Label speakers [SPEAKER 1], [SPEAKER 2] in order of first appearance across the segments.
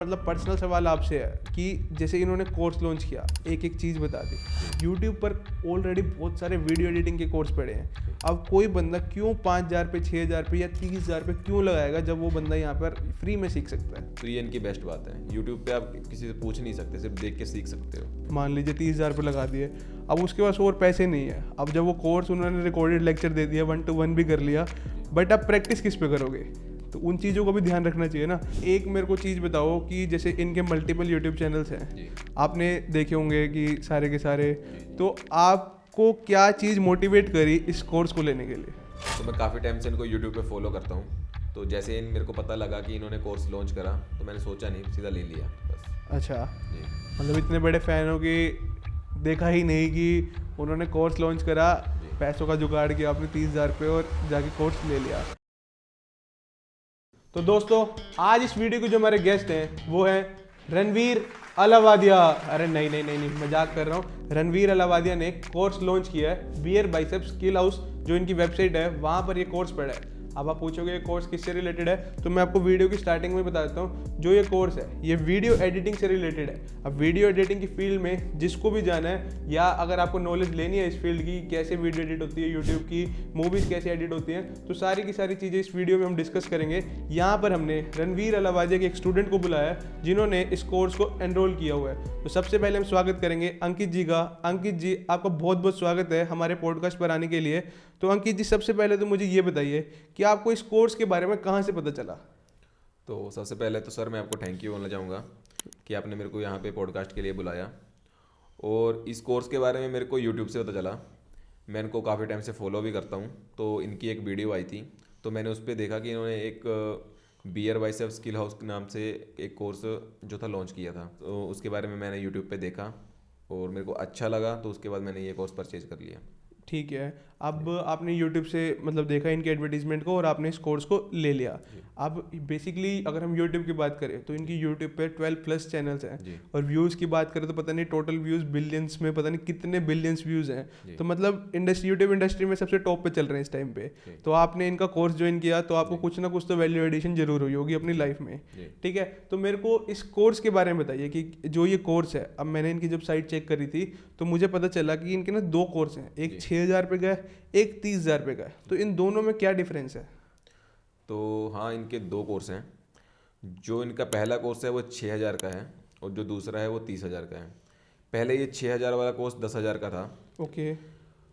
[SPEAKER 1] मतलब पर्सनल सवाल आपसे है कि जैसे इन्होंने कोर्स लॉन्च किया, एक एक चीज़ बता दी। यूट्यूब पर ऑलरेडी बहुत सारे वीडियो एडिटिंग के कोर्स पड़े हैं। अब कोई बंदा क्यों 5,000 पे, 6,000 पे या 30,000 पे क्यों लगाएगा जब वो बंदा यहाँ पर फ्री में सीख सकता है?
[SPEAKER 2] तो ये इनकी बेस्ट बात है। यूट्यूब पे आप किसी से पूछ नहीं सकते, सिर्फ देख के सीख सकते हो।
[SPEAKER 1] मान लीजिए 30,000 पे लगा दिए, अब उसके पास और पैसे नहीं है। अब जब वो कोर्स उन्होंने रिकॉर्डेड लेक्चर दे दिया, 1-to-1 भी कर लिया, बट अब प्रैक्टिस किस पे करोगे? तो उन चीज़ों को भी ध्यान रखना चाहिए ना। एक मेरे को चीज़ बताओ कि जैसे इनके मल्टीपल यूट्यूब चैनल्स हैं, आपने देखे होंगे कि सारे के सारे, तो आपको क्या चीज़ मोटिवेट करी इस कोर्स को लेने के लिए?
[SPEAKER 2] तो मैं काफ़ी टाइम से इनको यूट्यूब पे फॉलो करता हूँ। तो जैसे इन मेरे को पता लगा कि इन्होंने कोर्स लॉन्च करा, तो मैंने सोचा नहीं, सीधा ले लिया बस।
[SPEAKER 1] अच्छा,
[SPEAKER 2] जी
[SPEAKER 1] मतलब इतने बड़े फ़ैन हो कि देखा ही नहीं कि उन्होंने कोर्स लॉन्च करा, पैसों का जुगाड़ किया आपने 30,000 पे और जाके कोर्स ले लिया। तो दोस्तों, आज इस वीडियो के जो हमारे गेस्ट हैं वो हैं रणवीर अलावादिया। अरे नहीं, मजाक कर रहा हूँ। रणवीर अलावादिया ने कोर्स लॉन्च किया है बियर बाइसेप्स स्किल हाउस, जो इनकी वेबसाइट है, वहाँ पर ये कोर्स पड़ा है। अब आप पूछोगे ये कोर्स किससे रिलेटेड है, तो मैं आपको वीडियो की स्टार्टिंग में बता देता हूँ। जो ये कोर्स है ये वीडियो एडिटिंग से रिलेटेड है। अब वीडियो एडिटिंग की फील्ड में जिसको भी जाना है, या अगर आपको नॉलेज लेनी है इस फील्ड की, कैसे वीडियो एडिट होती है, यूट्यूब की मूवीज़ कैसे एडिट होती हैं, तो सारी की सारी चीज़ें इस वीडियो में हम डिस्कस करेंगे। यहाँ पर हमने रणवीर अलावादिया के एक स्टूडेंट को बुलाया है जिन्होंने इस कोर्स को एनरोल किया हुआ है। तो सबसे पहले हम स्वागत करेंगे अंकित जी का। अंकित जी, आपका बहुत बहुत स्वागत है हमारे पॉडकास्ट पर आने के लिए। तो अंकित जी, सबसे पहले तो मुझे ये बताइए कि आपको इस कोर्स के बारे में कहाँ से पता चला?
[SPEAKER 2] तो सबसे पहले तो सर मैं आपको थैंक यू बोलना चाहूँगा कि आपने मेरे को यहाँ पे पॉडकास्ट के लिए बुलाया। और इस कोर्स के बारे में मेरे को यूट्यूब से पता चला। मैं इनको काफ़ी टाइम से फॉलो भी करता हूँ। तो इनकी एक वीडियो आई थी, तो मैंने उस पर देखा कि इन्होंने एक बियर बाइसेप्स स्किल हाउस के नाम से एक कोर्स जो था लॉन्च किया था। तो उसके बारे में मैंने यूट्यूब पे देखा और मेरे को अच्छा लगा, तो उसके बाद मैंने ये कोर्स परचेज कर लिया।
[SPEAKER 1] ठीक है, अब आपने YouTube से मतलब देखा इनके एडवर्टीजमेंट को और आपने इस कोर्स को ले लिया। अब बेसिकली अगर हम YouTube की बात करें तो इनकी YouTube पे 12+ चैनल्स हैं, और व्यूज़ की बात करें तो पता नहीं टोटल व्यूज़ बिलियंस में, पता नहीं कितने बिलियंस व्यूज़ हैं। तो मतलब यूट्यूब इंडस्ट्री में सबसे टॉप पे चल रहे हैं इस टाइम पे। तो आपने इनका कोर्स ज्वाइन किया तो आपको कुछ ना कुछ तो वैल्यू एडिशन जरूर हुई होगी अपनी लाइफ में। ठीक है, तो मेरे को इस कोर्स के बारे में बताइए कि जो ये कोर्स है, अब मैंने इनकी जब साइट चेक करी थी तो मुझे पता चला कि इनके ना 2 कोर्स हैं, एक 6,000 पे का है, एक 30,000 पे का है। तो इन दोनों में क्या डिफरेंस है?
[SPEAKER 2] तो हाँ, इनके 2 कोर्स हैं। जो इनका पहला कोर्स है वो 6,000 का है और जो दूसरा है वो 30,000 का है। पहले ये 6,000 वाला कोर्स 10,000 का था।
[SPEAKER 1] ओके।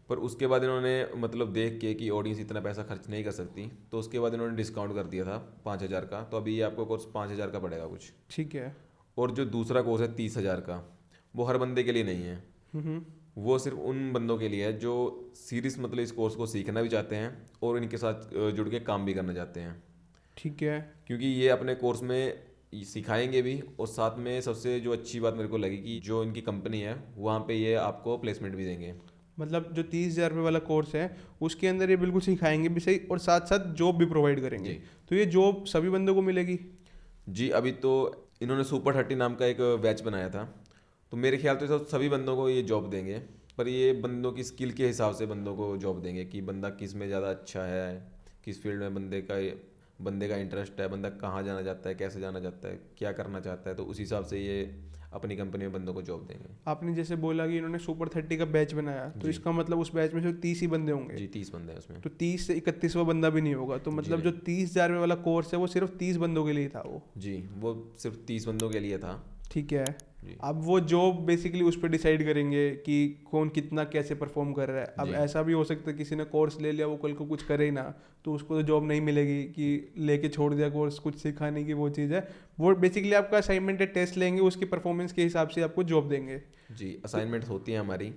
[SPEAKER 2] पर उसके बाद इन्होंने मतलब देख के कि ऑडियंस इतना पैसा खर्च नहीं कर सकती, तो उसके बाद इन्होंने डिस्काउंट कर दिया था 5,000 का। तो अभी ये आपको कोर्स 5,000 का पड़ेगा कुछ।
[SPEAKER 1] ठीक है।
[SPEAKER 2] और जो दूसरा कोर्स है 30,000 का, वो हर बंदे के लिए नहीं है। वो सिर्फ उन बंदों के लिए है जो सीरियस मतलब इस कोर्स को सीखना भी चाहते हैं और इनके साथ जुड़ के काम भी करना चाहते हैं।
[SPEAKER 1] ठीक है।
[SPEAKER 2] क्योंकि ये अपने कोर्स में सिखाएंगे भी, और साथ में सबसे जो अच्छी बात मेरे को लगी कि जो इनकी कंपनी है वहाँ पे ये आपको प्लेसमेंट भी देंगे।
[SPEAKER 1] मतलब जो 30,000 रुपये वाला कोर्स है उसके अंदर ये बिल्कुल सिखाएंगे भी सही, और साथ साथ जॉब भी प्रोवाइड करेंगे। तो ये जॉब सभी बंदों को मिलेगी?
[SPEAKER 2] जी, अभी तो इन्होंने सुपर 30 नाम का एक बैच बनाया था, तो मेरे ख्याल से सभी बंदों को ये जॉब देंगे। पर ये बंदों की स्किल के हिसाब से बंदों को जॉब देंगे कि बंदा किस में ज़्यादा अच्छा है, किस फील्ड में बंदे का इंटरेस्ट है, बंदा कहाँ जाना चाहता है, कैसे जाना चाहता है, क्या करना चाहता है। तो उस हिसाब से ये अपनी कंपनी में बंदों को जॉब देंगे।
[SPEAKER 1] आपने जैसे बोला कि इन्होंने सुपर 30 का बैच बनाया, तो इसका मतलब उस बैच में सिर्फ 30 ही बंदे होंगे?
[SPEAKER 2] जी, 30 बंदे हैं उसमें।
[SPEAKER 1] तो 30 से 31वां बंदा भी नहीं होगा? तो मतलब जो 30,000 रुपये वाला कोर्स है वो सिर्फ 30 बंदों के लिए था वो?
[SPEAKER 2] जी, वो सिर्फ 30 बंदों के लिए था।
[SPEAKER 1] ठीक है। अब वो जॉब बेसिकली उस पर डिसाइड करेंगे कि कौन कितना कैसे परफॉर्म कर रहा है। अब ऐसा भी हो सकता है किसी ने कोर्स ले लिया, वो कल को कुछ करे ही ना, तो उसको तो जॉब नहीं मिलेगी कि लेके छोड़ दिया कोर्स, कुछ सिखाने की वो चीज़ है। वो बेसिकली आपका असाइनमेंट है, टेस्ट लेंगे, उसकी परफॉर्मेंस के हिसाब से आपको जॉब देंगे।
[SPEAKER 2] जी, असाइनमेंट्स होती हैं हमारी,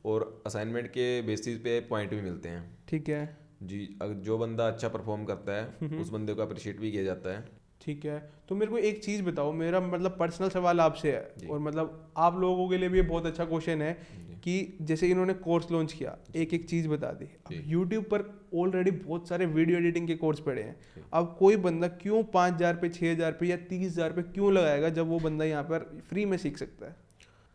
[SPEAKER 2] और असाइनमेंट के बेसिस पे पॉइंट भी मिलते हैं।
[SPEAKER 1] ठीक है
[SPEAKER 2] जी, अगर जो बंदा अच्छा परफॉर्म करता है उस बंदे को अप्रिशिएट भी किया जाता है।
[SPEAKER 1] ठीक है। तो मेरे को एक चीज़ बताओ, मेरा मतलब पर्सनल सवाल आपसे है, और मतलब आप लोगों के लिए भी ये बहुत अच्छा क्वेश्चन है कि जैसे इन्होंने कोर्स लॉन्च किया, एक एक चीज़ बता दी। अब यूट्यूब पर ऑलरेडी बहुत सारे वीडियो एडिटिंग के कोर्स पड़े हैं। अब कोई बंदा क्यों 5,000 पे, 6,000 पे या 30,000 पे क्यों लगाएगा जब वो बंदा यहाँ पर फ्री में सीख सकता है?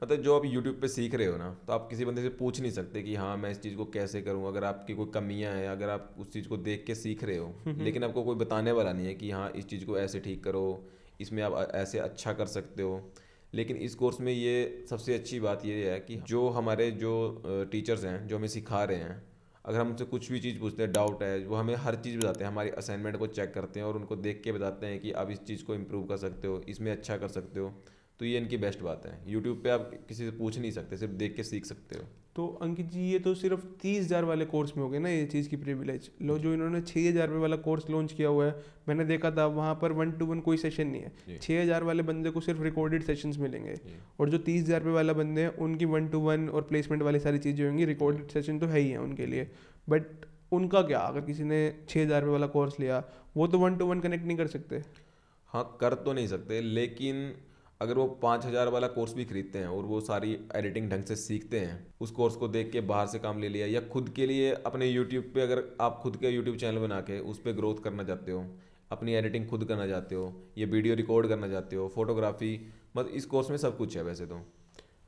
[SPEAKER 2] मतलब जो आप यूट्यूब पे सीख रहे हो ना, तो आप किसी बंदे से पूछ नहीं सकते कि हाँ मैं इस चीज़ को कैसे करूँ। अगर आपकी कोई कमियां हैं, अगर आप उस चीज़ को देख के सीख रहे हो, लेकिन आपको कोई बताने वाला नहीं है कि हाँ इस चीज़ को ऐसे ठीक करो, इसमें आप ऐसे अच्छा कर सकते हो। लेकिन इस कोर्स में ये सबसे अच्छी बात ये है कि जो हमारे जो टीचर्स हैं जो हमें सिखा रहे हैं, अगर हम उनसे कुछ भी चीज़ पूछते हैं, डाउट है, वो हमें हर चीज़ बताते हैं, हमारी असाइनमेंट को चेक करते हैं और उनको देख के बताते हैं कि आप इस चीज़ को इम्प्रूव कर सकते हो, इसमें अच्छा कर सकते हो। तो ये इनकी बेस्ट बात है। यूट्यूब पे आप किसी से पूछ नहीं सकते, सिर्फ देख के सीख सकते हो।
[SPEAKER 1] तो अंकित जी ये तो सिर्फ 30,000 वाले कोर्स में हो गए ना ये चीज़ की प्रिविलेज। लो जो इन्होंने 6,000 रुपये वाला कोर्स लॉन्च किया हुआ है, मैंने देखा था वहाँ पर 1-to-1 कोई सेशन नहीं है। 6,000 वाले बंदे को सिर्फ रिकॉर्डेड सेशंस मिलेंगे, और जो 30,000 रुपये वाला बंदे हैं उनकी 1-to-1 और प्लेसमेंट वाली सारी चीज़ें होंगी। रिकॉर्डेड सेशन तो है ही है उनके लिए, बट उनका क्या, अगर किसी ने 6,000 रुपये वाला कोर्स लिया वो तो 1-to-1 कनेक्ट नहीं कर सकते।
[SPEAKER 2] हाँ, कर तो नहीं सकते, लेकिन अगर वो 5,000 वाला कोर्स भी खरीदते हैं और वो सारी एडिटिंग ढंग से सीखते हैं, उस कोर्स को देख के बाहर से काम ले लिया, या खुद के लिए अपने यूट्यूब पे अगर आप खुद का यूट्यूब चैनल बना के उस पर ग्रोथ करना चाहते हो, अपनी एडिटिंग खुद करना चाहते हो, ये वीडियो रिकॉर्ड करना चाहते हो, फोटोग्राफी, मतलब इस कोर्स में सब कुछ है वैसे तो।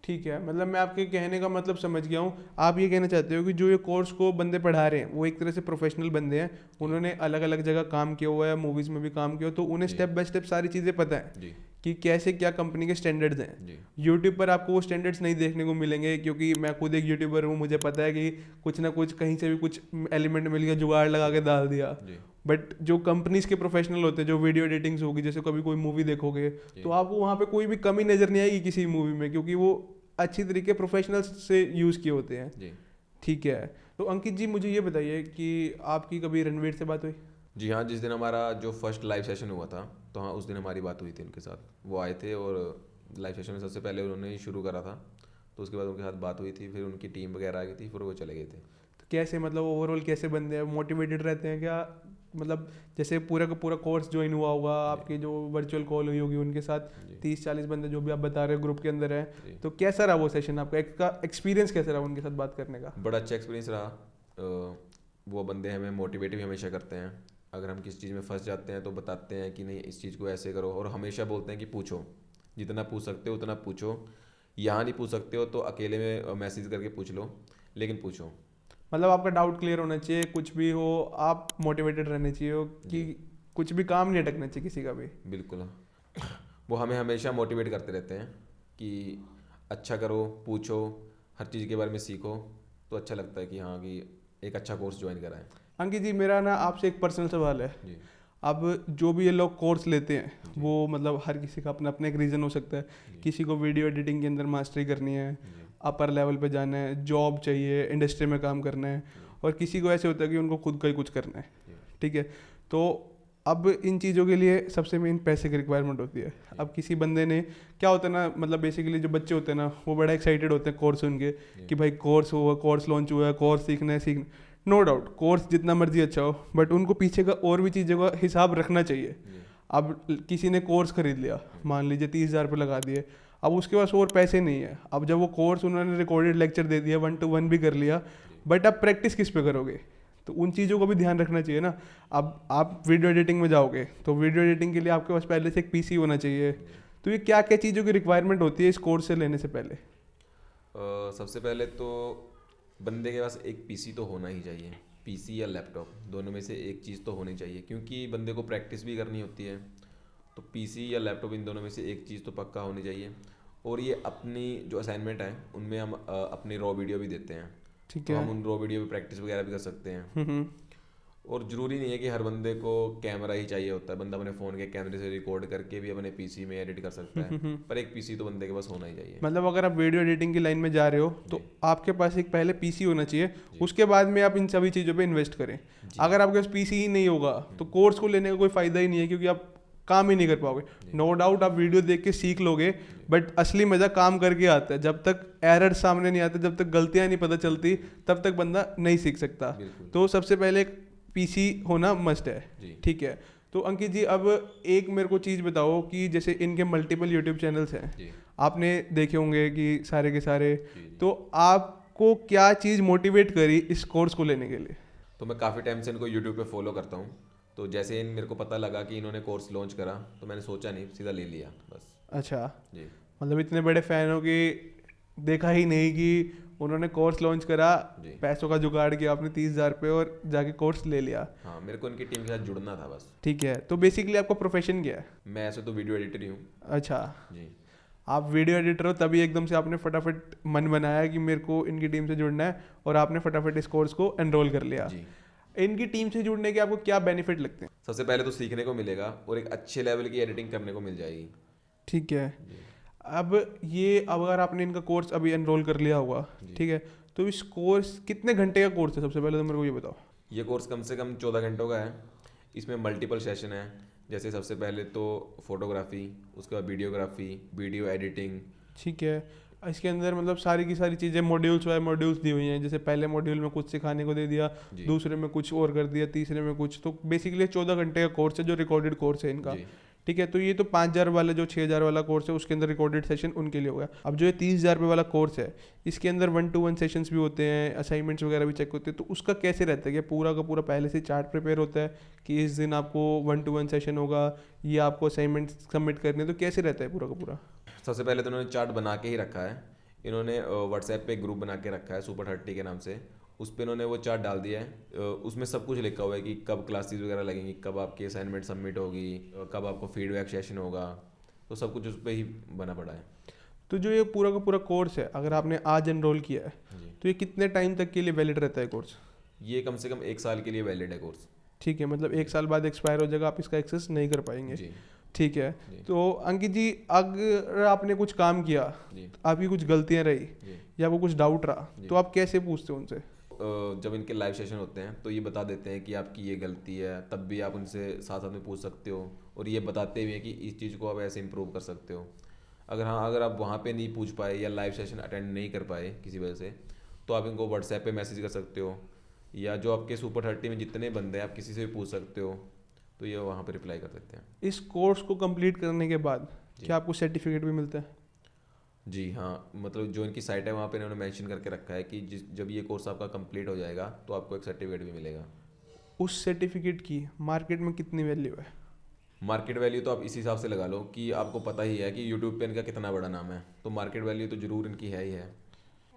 [SPEAKER 1] ठीक है, मतलब मैं आपके कहने का मतलब समझ गया हूँ। आप ये कहना चाहते हो कि जो ये कोर्स को बंदे पढ़ा रहे हैं वो एक तरह से प्रोफेशनल बंदे हैं, उन्होंने अलग अलग जगह काम किया हुआ है, मूवीज़ में भी काम किया, तो उन्हें स्टेप बाय स्टेप सारी चीज़ें पता है कि कैसे क्या कंपनी के स्टैंडर्ड्स हैं। यूट्यूब पर आपको वो स्टैंडर्ड्स नहीं देखने को मिलेंगे, क्योंकि मैं खुद एक यूट्यूबर हूँ, मुझे पता है कि कुछ ना कुछ कहीं से भी कुछ एलिमेंट मिल गया, जुगाड़ लगा के डाल दिया। बट जो कंपनीज के प्रोफेशनल होते हैं, जो वीडियो एडिटिंग्स होगी, जैसे कभी कोई मूवी देखोगे तो आपको वहाँ पे कोई भी कमी नज़र नहीं आएगी किसी मूवी में, क्योंकि वो अच्छी तरीके प्रोफेशनल्स से यूज़ किए होते हैं। ठीक है, तो अंकित जी मुझे ये बताइए कि आपकी कभी रणवीर से बात हुई?
[SPEAKER 2] जी हाँ, जिस दिन हमारा जो फर्स्ट लाइव सेशन हुआ था, तो हाँ उस दिन हमारी बात हुई थी उनके साथ। वो आए थे और लाइव सेशन में सबसे पहले उन्होंने ही शुरू करा था, तो उसके बाद उनके साथ बात हुई थी, फिर उनकी टीम वगैरह आ गई थी, फिर वो चले गए थे।
[SPEAKER 1] तो कैसे, मतलब ओवरऑल कैसे बंदे हैं, मोटिवेटेड रहते हैं क्या? मतलब जैसे पूरा का पूरा कोर्स ज्वाइन हुआ होगा, आपकी जो वर्चुअल कॉल हुई होगी उनके साथ 30-40 बंदे जो भी आप बता रहे हो ग्रुप के अंदर है, तो कैसा रहा वो सेशन? आपका एक्सपीरियंस कैसा रहा उनके साथ बात करने का?
[SPEAKER 2] बड़ा अच्छा एक्सपीरियंस रहा। वो बंदे हमें मोटिवेट भी हमेशा करते हैं। अगर हम किसी चीज़ में फंस जाते हैं तो बताते हैं कि नहीं इस चीज़ को ऐसे करो, और हमेशा बोलते हैं कि पूछो, जितना पूछ सकते हो उतना पूछो, यहाँ नहीं पूछ सकते हो तो अकेले में मैसेज करके पूछ लो, लेकिन पूछो।
[SPEAKER 1] मतलब आपका डाउट क्लियर होना चाहिए, कुछ भी हो आप मोटिवेटेड रहने चाहिए हो कि कुछ भी काम नहीं अटकना चाहिए किसी का भी।
[SPEAKER 2] बिल्कुल, वो हमें हमेशा मोटिवेट करते रहते हैं कि अच्छा करो, पूछो, हर चीज़ के बारे में सीखो, तो अच्छा लगता है कि हाँ कि एक अच्छा कोर्स ज्वाइन करा है।
[SPEAKER 1] अंकित जी मेरा ना आपसे एक पर्सनल सवाल है। अब जो भी ये लोग कोर्स लेते हैं वो मतलब हर किसी का अपना अपना एक रीज़न हो सकता है। किसी को वीडियो एडिटिंग के अंदर मास्टरी करनी है, अपर लेवल पे जाना है, जॉब चाहिए, इंडस्ट्री में काम करना है, और किसी को ऐसे होता है कि उनको खुद का ही कुछ करना है। ठीक है, तो अब इन चीज़ों के लिए सबसे मेन पैसे की रिक्वायरमेंट होती है। अब किसी बंदे ने क्या होता है ना, मतलब बेसिकली जो बच्चे होते हैं ना वो बड़ा एक्साइटेड होते हैं कोर्स सुन के कि भाई कोर्स हुआ, कोर्स लॉन्च हुआ है, कोर्स सीखना है। नो डाउट कोर्स जितना मर्जी अच्छा हो, बट उनको पीछे का और भी चीज़ों का हिसाब रखना चाहिए। अब किसी ने कोर्स खरीद लिया, मान लीजिए 30,000 रुपये लगा दिए, अब उसके पास और पैसे नहीं है। अब जब वो कोर्स उन्होंने रिकॉर्डेड लेक्चर दे दिया, 1-to-1 भी कर लिया, बट अब प्रैक्टिस किस पे करोगे? तो उन चीज़ों को भी ध्यान रखना चाहिए ना। अब आप वीडियो एडिटिंग में जाओगे तो वीडियो एडिटिंग के लिए आपके पास पहले से एक पीसी होना चाहिए। तो ये क्या क्या चीज़ों की रिक्वायरमेंट होती है इस कोर्स से लेने से पहले?
[SPEAKER 2] सबसे पहले तो बंदे के पास एक पीसी तो होना ही चाहिए, पीसी या लैपटॉप, दोनों में से एक चीज़ तो होनी चाहिए, क्योंकि बंदे को प्रैक्टिस भी करनी होती है। तो पीसी या लैपटॉप, इन दोनों में से एक चीज़ तो पक्का होनी चाहिए। और ये अपनी जो असाइनमेंट है उनमें हम अपनी रॉ वीडियो भी देते हैं,
[SPEAKER 1] ठीक है,
[SPEAKER 2] तो हम उन रॉ वीडियो पे प्रैक्टिस वगैरह भी कर सकते हैं। और ज़रूरी नहीं है कि हर बंदे को कैमरा ही चाहिए होता है, बंदा अपने फ़ोन के कैमरे से रिकॉर्ड करके भी अपने पीसी में एडिट कर सकता है, पर एक पीसी तो बंदे के पास होना ही चाहिए।
[SPEAKER 1] मतलब अगर आप वीडियो एडिटिंग की लाइन में जा रहे हो तो आपके पास एक पहले पीसी होना चाहिए, उसके बाद में आप इन सभी चीज़ों पे इन्वेस्ट करें। अगर आपके पास पीसी ही नहीं होगा तो कोर्स को लेने का कोई फ़ायदा ही नहीं है, क्योंकि आप काम ही नहीं कर पाओगे। नो डाउट आप वीडियो देख के सीख लोगे, बट असली मज़ा काम करके आता है। जब तक एरर सामने नहीं आते, जब तक गलतियाँ नहीं पता चलती, तब तक बंदा नहीं सीख सकता। तो सबसे पहले पीसी होना मस्ट है। ठीक है, तो अंकित जी अब एक मेरे को चीज़ बताओ कि जैसे इनके मल्टीपल यूट्यूब चैनल्स हैं, आपने देखे होंगे कि सारे के सारे, तो आपको क्या चीज़ मोटिवेट करी इस कोर्स को लेने के लिए?
[SPEAKER 2] तो मैं काफ़ी टाइम से इनको यूट्यूब पे फॉलो करता हूँ, तो जैसे मेरे को पता लगा कि इन्होंने कोर्स लॉन्च करा तो मैंने सोचा नहीं, सीधा ले लिया बस।
[SPEAKER 1] अच्छा
[SPEAKER 2] जी,
[SPEAKER 1] मतलब इतने बड़े फ़ैन हो कि देखा ही नहीं कि उन्होंने कोर्स लॉन्च करा,
[SPEAKER 2] जी।
[SPEAKER 1] पैसों का जुगाड़ किया आपने 30,000 पे और जाके कोर्स ले लिया।
[SPEAKER 2] हाँ, मेरे को इनकी टीम के साथ जुड़ना था बस।
[SPEAKER 1] ठीक है, तो बेसिकली आपका प्रोफेशन क्या है?
[SPEAKER 2] मैं ऐसे तो वीडियो एडिटर ही हूँ।
[SPEAKER 1] अच्छा,
[SPEAKER 2] जी।
[SPEAKER 1] आप वीडियो एडिटर हो, तभी एकदम से आपने फटाफट मन बनाया कि मेरे को इनकी टीम से जुड़ना है और आपने फटाफट इस कोर्स को एनरोल कर लिया।
[SPEAKER 2] जी।
[SPEAKER 1] इनकी टीम से जुड़ने के आपको क्या बेनिफिट लगते हैं?
[SPEAKER 2] सबसे पहले तो सीखने को मिलेगा और एक अच्छे लेवल की एडिटिंग करने को मिल जाएगी।
[SPEAKER 1] ठीक है,
[SPEAKER 2] जी।
[SPEAKER 1] अब ये अगर आपने इनका कोर्स अभी एनरोल कर लिया हुआ, ठीक है, तो इस कोर्स कितने घंटे का कोर्स है? सबसे पहले तो मेरे को ये बताओ।
[SPEAKER 2] ये कोर्स कम से कम 14 घंटों का है। इसमें मल्टीपल सेशन है, जैसे सबसे पहले तो फोटोग्राफी, उसके बाद वीडियोग्राफी, वीडियो एडिटिंग।
[SPEAKER 1] ठीक है, इसके अंदर मतलब सारी की सारी चीज़ें मॉड्यूल्स वाइज मॉड्यूल्स दी हुई हैं, जैसे पहले मॉड्यूल में कुछ सिखाने को दे दिया,
[SPEAKER 2] जी।
[SPEAKER 1] दूसरे में कुछ और कर दिया, तीसरे में कुछ, तो बेसिकली 14 घंटे का कोर्स है जो रिकॉर्डेड कोर्स है इनका।
[SPEAKER 2] जी।
[SPEAKER 1] ठीक है, तो ये तो 5,000 वाला जो 6,000 वाला कोर्स है उसके अंदर रिकॉर्डेड सेशन उनके लिए हो गया। अब जो ये 30,000 रुपये वाला कोर्स है, इसके अंदर 1-to-1 सेशंस भी होते हैं, असाइनमेंट्स वगैरह भी चेक होते हैं, तो उसका कैसे रहता है? क्या पूरा का पूरा पहले से चार्ट प्रिपेयर होता है कि इस दिन आपको 1-to-1 सेशन होगा, ये आपको असाइनमेंट सबमिट करने, तो कैसे रहता है पूरा का पूरा?
[SPEAKER 2] सबसे पहले तो उन्होंने चार्ट बना के ही रखा है। इन्होंने व्हाट्सएप पे ग्रुप बना के रखा है सुपर 30 के नाम से। उस पर इन्होंने वो चार्ट डाल दिया है। उसमें सब कुछ लिखा हुआ है कि कब क्लासेस वगैरह लगेंगी, कब आपकी असाइनमेंट सबमिट होगी, कब आपको फीडबैक सेशन होगा, तो सब कुछ उस पर ही बना पड़ा है।
[SPEAKER 1] तो जो ये पूरा का पूरा कोर्स है, अगर आपने आज एनरोल किया है,
[SPEAKER 2] जी।
[SPEAKER 1] तो ये कितने टाइम तक के लिए वैलिड रहता है कोर्स?
[SPEAKER 2] ये कम से कम 1 साल के लिए वैलिड है कोर्स।
[SPEAKER 1] ठीक है, मतलब 1 साल बाद एक्सपायर हो जाएगा, आप इसका एक्सेस नहीं कर पाएंगे।
[SPEAKER 2] जी।
[SPEAKER 1] ठीक है,
[SPEAKER 2] जी।
[SPEAKER 1] तो अंकित जी, अगर आपने कुछ काम किया,
[SPEAKER 2] जी।
[SPEAKER 1] आपकी कुछ गलतियां रही
[SPEAKER 2] जी।
[SPEAKER 1] या वो कुछ डाउट रहा,
[SPEAKER 2] जी।
[SPEAKER 1] तो आप कैसे पूछते हो उनसे?
[SPEAKER 2] जब इनके लाइव सेशन होते हैं तो ये बता देते हैं कि आपकी ये गलती है, तब भी आप उनसे साथ साथ में पूछ सकते हो, और ये बताते हुए हैं कि इस चीज़ को आप ऐसे इम्प्रूव कर सकते हो। अगर आप वहाँ पे नहीं पूछ पाए या लाइव सेशन अटेंड नहीं कर पाए किसी वजह से, तो आप इनको व्हाट्सएप पे मैसेज कर सकते हो, या जो आपके सुपर 30 में जितने बंदे हैं आप किसी से भी पूछ सकते हो, तो ये वहाँ पे रिप्लाई कर देते हैं।
[SPEAKER 1] इस कोर्स को कंप्लीट करने के बाद क्या आपको सर्टिफिकेट भी मिलता है?
[SPEAKER 2] जी हाँ, मतलब जो इनकी साइट है वहाँ पे इन्होंने मेंशन करके रखा है कि जब ये कोर्स आपका कंप्लीट हो जाएगा तो आपको एक सर्टिफिकेट भी मिलेगा।
[SPEAKER 1] उस सर्टिफिकेट की मार्केट में कितनी वैल्यू है?
[SPEAKER 2] मार्केट वैल्यू तो आप इस हिसाब से लगा लो कि आपको पता ही है कि यूट्यूब पे इनका कितना बड़ा नाम है, तो मार्केट वैल्यू तो जरूर इनकी है ही है।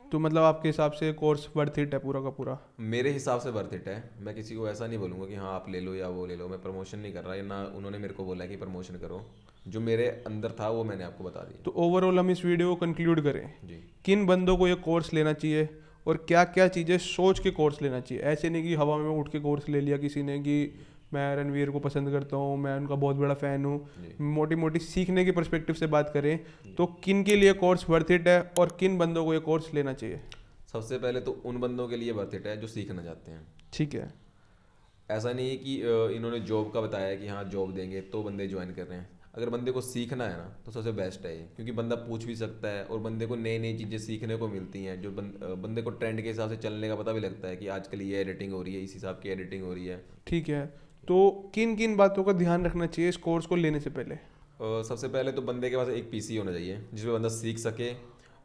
[SPEAKER 1] तो मतलब आपके हिसाब से कोर्स वर्थ इट है पूरा का पूरा?
[SPEAKER 2] मेरे हिसाब से वर्थ इट है। मैं किसी को ऐसा नहीं बोलूँगा कि हाँ आप ले लो या वो ले लो। मैं प्रमोशन नहीं कर रहा, या ना उन्होंने मेरे को बोला कि प्रमोशन करो। जो मेरे अंदर था वो मैंने आपको बता दिया।
[SPEAKER 1] तो ओवरऑल हम इस वीडियो को कंक्लूड करें,
[SPEAKER 2] जी।
[SPEAKER 1] किन बंदों को ये कोर्स लेना चाहिए और क्या क्या चीज़ें सोच के कोर्स लेना चाहिए? ऐसे नहीं कि हवा में उठ के कोर्स ले लिया किसी ने कि मैं रणवीर को पसंद करता हूँ, मैं उनका बहुत बड़ा फ़ैन हूँ। मोटी मोटी सीखने के पर्सपेक्टिव से बात करें तो किन के लिए कोर्स वर्थ इट है और किन बंदों को ये कोर्स लेना चाहिए?
[SPEAKER 2] सबसे पहले तो उन बंदों के लिए वर्थ इट है जो सीखना चाहते हैं।
[SPEAKER 1] ठीक है,
[SPEAKER 2] ऐसा नहीं है कि इन्होंने जॉब का बताया कि हाँ जॉब देंगे तो बंदे ज्वाइन कर रहे हैं। अगर बंदे को सीखना है ना तो सबसे बेस्ट है ये, क्योंकि बंदा पूछ भी सकता है और बंदे को नई नई चीज़ें सीखने को मिलती हैं। जो बंदे को ट्रेंड के हिसाब से चलने का पता भी लगता है कि आजकल ये एडिटिंग हो रही है, इस हिसाब की एडिटिंग हो रही है।
[SPEAKER 1] ठीक है, तो किन किन बातों का ध्यान रखना चाहिए इस कोर्स को लेने से पहले?
[SPEAKER 2] सबसे पहले तो बंदे के पास एक पीसी होना चाहिए जिसमें बंदा सीख सके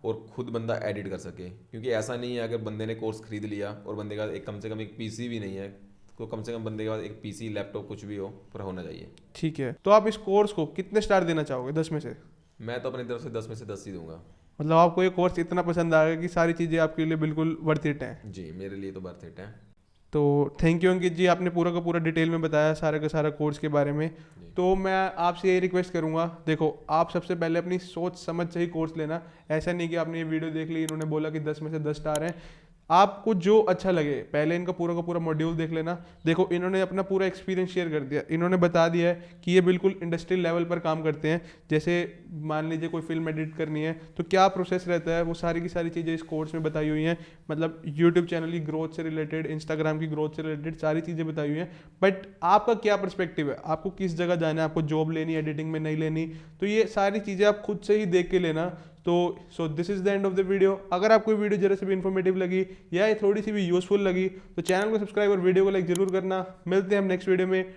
[SPEAKER 2] और खुद बंदा एडिट कर सके। क्योंकि ऐसा नहीं है अगर बंदे ने कोर्स खरीद लिया और बंदे का कम से कम एक पीसी भी नहीं है, तो कम से कम बंदे के पास एक पीसी लैपटॉप कुछ भी हो पर होना चाहिए।
[SPEAKER 1] ठीक है, तो आप इस कोर्स को कितने स्टार देना चाहोगे 10 में से?
[SPEAKER 2] मैं तो अपनी तरफ से 10 में से 10 ही दूंगा।
[SPEAKER 1] मतलब आपको ये कोर्स इतना पसंद आएगा कि सारी चीज़ें आपके लिए बिल्कुल वर्थ इट हैं?
[SPEAKER 2] जी, मेरे लिए तो वर्थ इट है।
[SPEAKER 1] तो थैंक यू अंकित जी, आपने पूरा का पूरा डिटेल में बताया सारा का सारा कोर्स के बारे में। तो मैं आपसे ये रिक्वेस्ट करूंगा, देखो आप सबसे पहले अपनी सोच समझ से ही कोर्स लेना। ऐसा नहीं कि आपने ये वीडियो देख ली, इन्होंने बोला कि 10 में से 10 स्टार हैं, आपको जो अच्छा लगे पहले इनका पूरा का पूरा मॉड्यूल देख लेना। देखो इन्होंने अपना पूरा एक्सपीरियंस शेयर कर दिया, इन्होंने बता दिया है कि ये बिल्कुल इंडस्ट्रियल लेवल पर काम करते हैं। जैसे मान लीजिए कोई फिल्म एडिट करनी है तो क्या प्रोसेस रहता है, वो सारी की सारी चीज़ें इस कोर्स में बताई हुई हैं। मतलब यूट्यूब चैनल की ग्रोथ से रिलेटेड, इंस्टाग्राम की ग्रोथ से रिलेटेड सारी चीज़ें बताई हुई हैं। बट आपका क्या पर्सपेक्टिव है, आपको किस जगह जाना है, आपको जॉब लेनी है एडिटिंग में नहीं लेनी, तो ये सारी चीज़ें आप खुद से ही देख के लेना। तो so this is the end of the video. अगर आपको वीडियो जरा से भी इन्फॉर्मेटिव लगी या ये थोड़ी सी भी यूजफुल लगी तो चैनल को सब्सक्राइब और वीडियो को लाइक जरूर करना। मिलते हैं हम नेक्स्ट वीडियो में।